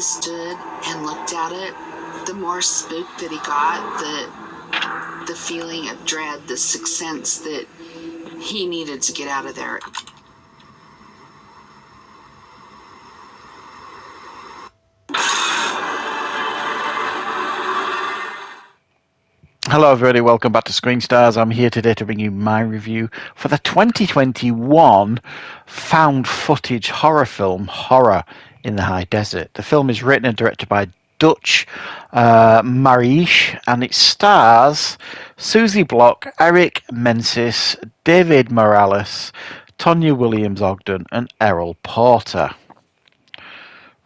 stood and looked at it, the more spooked that he got, the feeling of dread, the sixth sense that he needed to get out of there. Hello everybody, welcome back to Screenstars. I'm here today to bring you my review for the 2021 found footage horror film, Horror in the High Desert. The film is written and directed by Dutch Marish, and it stars Susie Block, Eric Menzies, David Morales, Tonya Williams-Ogden and Errol Porter.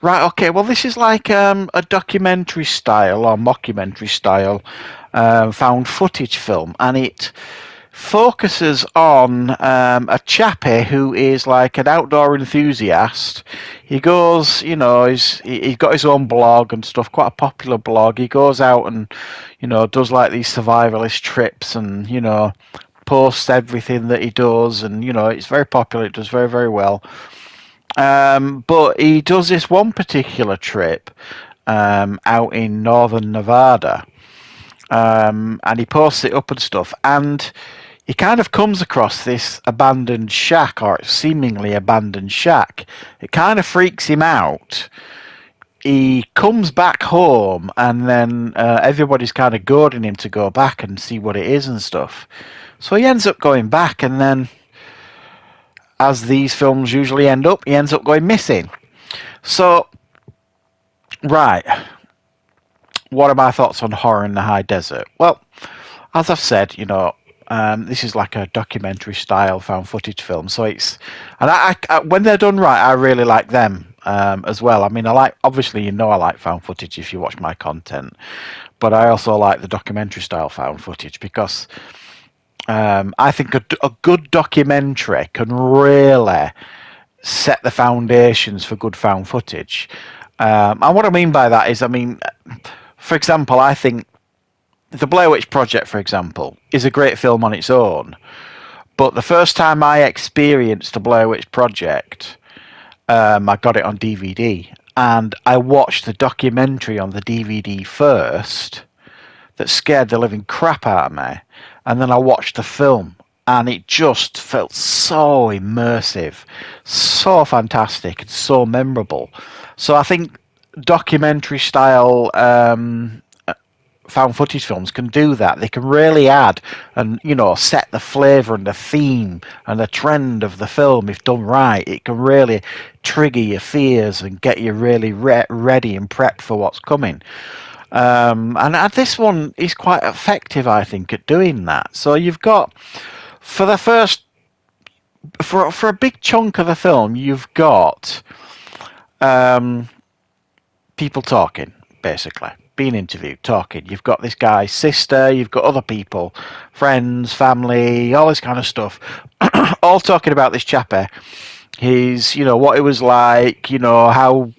Right, okay, well this is like a documentary style or mockumentary style found footage film, and it focuses on a chappie who is like an outdoor enthusiast. He goes, you know, he's got his own blog and stuff, quite a popular blog. He goes out and, you know, does like these survivalist trips and, you know, posts everything that he does, and, you know, it's very popular, it does very, very well. But he does this one particular trip out in northern Nevada, and he posts it up and stuff, and he kind of comes across this abandoned shack, or seemingly abandoned shack. It kind of freaks him out. He comes back home, and then everybody's kind of goading him to go back and see what it is and stuff. So he ends up going back, and then, as these films usually end up, he ends up going missing. So, right, what are my thoughts on Horror in the High Desert? Well, as I've said, you know, this is like a documentary style found footage film. So it's, and I when they're done right, I really like them as well. I mean, I like, obviously, you know, I like found footage if you watch my content, but I also like the documentary style found footage because I think a good documentary can really set the foundations for good found footage. And what I mean by that is, I mean, for example, I think the Blair Witch Project, for example, is a great film on its own. But the first time I experienced the Blair Witch Project, I got it on DVD, and I watched the documentary on the DVD first that scared the living crap out of me, and then I watched the film, and it just felt so immersive, so fantastic, and so memorable. So I think documentary style found footage films can do that. They can really add and, you know, set the flavour and the theme and the trend of the film. If done right, it can really trigger your fears and get you really ready and prepped for what's coming. And this one is quite effective, I think, at doing that. So you've got, for the first, for a big chunk of the film, you've got people talking, basically, being interviewed, talking. You've got this guy's sister, you've got other people, friends, family, all this kind of stuff, all talking about this chappie. His, you know, what it was like, you know, how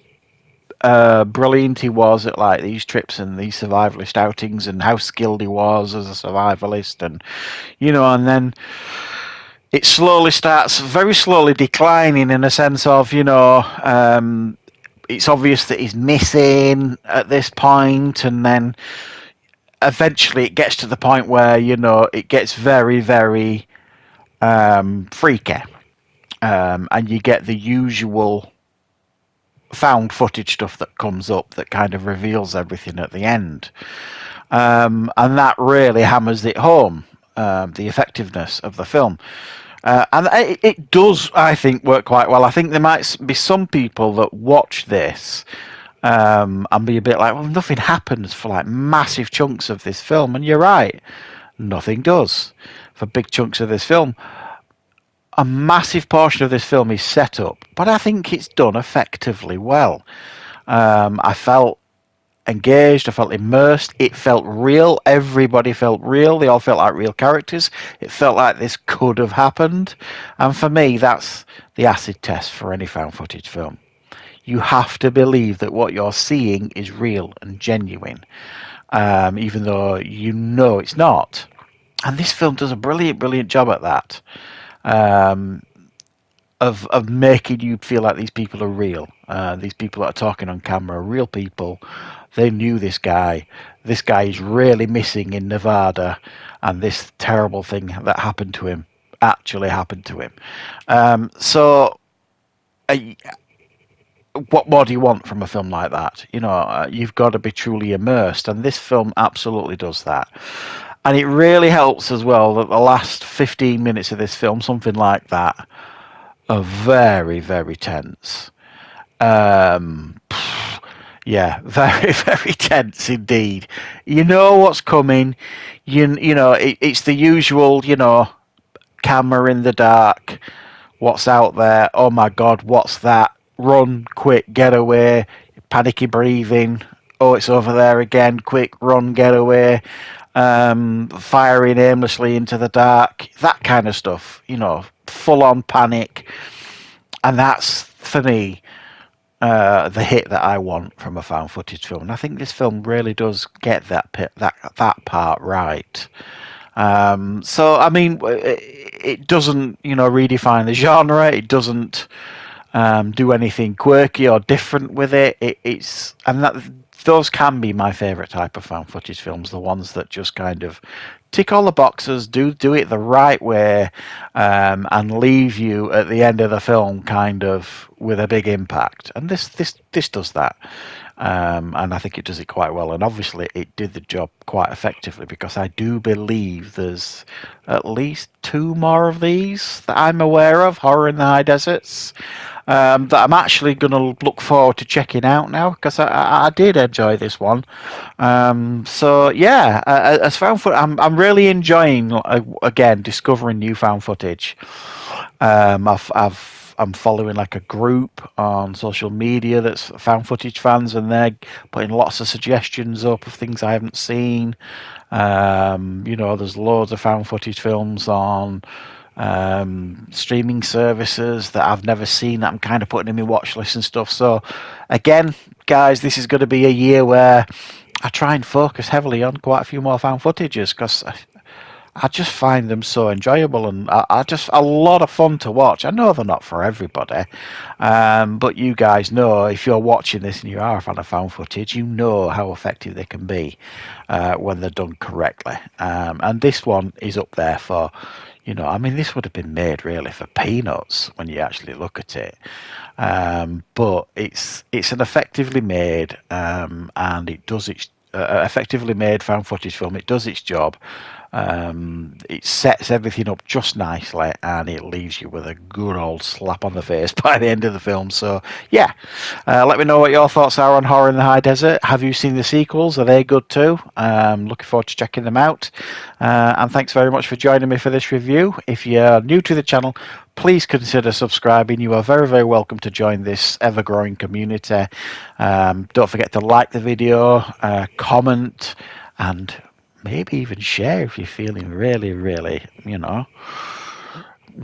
brilliant he was at like these trips and these survivalist outings, and how skilled he was as a survivalist, and, you know, and then it slowly starts very slowly declining in a sense of, you know, it's obvious that he's missing at this point, and then eventually it gets to the point where, you know, it gets very, very freaky, and you get the usual found footage stuff that comes up that kind of reveals everything at the end, and that really hammers it home, the effectiveness of the film, and it does, I think, work quite well. I think there might be some people that watch this and be a bit like, well, nothing happens for like massive chunks of this film, and you're right, nothing does for big chunks of this film. A massive portion of this film is set up, but I think it's done effectively well. I felt engaged, I felt immersed, it felt real, everybody felt real, they all felt like real characters, it felt like this could have happened, and for me, that's the acid test for any found footage film. You have to believe that what you're seeing is real and genuine, even though you know it's not. And this film does a brilliant, brilliant job at that. of making you feel like these people are real. These people that are talking on camera are real people. They knew this guy. This guy is really missing in Nevada, and this terrible thing that happened to him actually happened to him. So, what more do you want from a film like that? You've got to be truly immersed, and this film absolutely does that. And it really helps as well that the last 15 minutes of this film, something like that, are very, very tense. Um, yeah, very, very tense indeed. You know what's coming. It's the usual, camera in the dark. What's out there? Oh my God, what's that? Run, quick, get away. Panicky breathing. Oh, it's over there again. Quick, run, get away. Firing aimlessly into the dark. That kind of stuff. Full on panic. And that's, for me, the hit that I want from a found footage film. And I think this film really does get that part right. So I mean, it doesn't redefine the genre. It doesn't do anything quirky or different with it. Those can be my favourite type of found footage films, the ones that just kind of tick all the boxes, do it the right way, and leave you at the end of the film kind of with a big impact. And this does that. And I think it does it quite well. And obviously it did the job quite effectively, because I do believe there's at least 2 more of these that I'm aware of, Horror in the High Deserts, that I'm actually going to look forward to checking out now, because I did enjoy this one. So yeah, as found footage, I'm really enjoying again discovering new found footage. I'm following like a group on social media that's found footage fans, and they're putting lots of suggestions up of things I haven't seen. There's loads of found footage films on streaming services that I've never seen that I'm kind of putting in my watch list and stuff. So again, guys, this is going to be a year where I try and focus heavily on quite a few more found footages, because I just find them so enjoyable, and I just a lot of fun to watch. I know they're not for everybody, but you guys know, if you're watching this and you are a fan of found footage, you know how effective they can be when they're done correctly. And this one is up there for, this would have been made really for peanuts when you actually look at it. But it's an effectively made, and it does its effectively made found footage film. It does its job. It sets everything up just nicely, and it leaves you with a good old slap on the face by the end of the film. So yeah, let me know what your thoughts are on Horror in the High Desert. Have you seen the sequels? Are they good too? Looking forward to checking them out. And thanks very much for joining me for this review. If you're new to the channel, please consider subscribing. You are very, very welcome to join this ever-growing community. Don't forget to like the video, comment, and maybe even share if you're feeling really, really,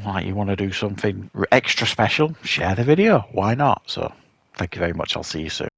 like you want to do something extra special. Share the video. Why not? So thank you very much. I'll see you soon.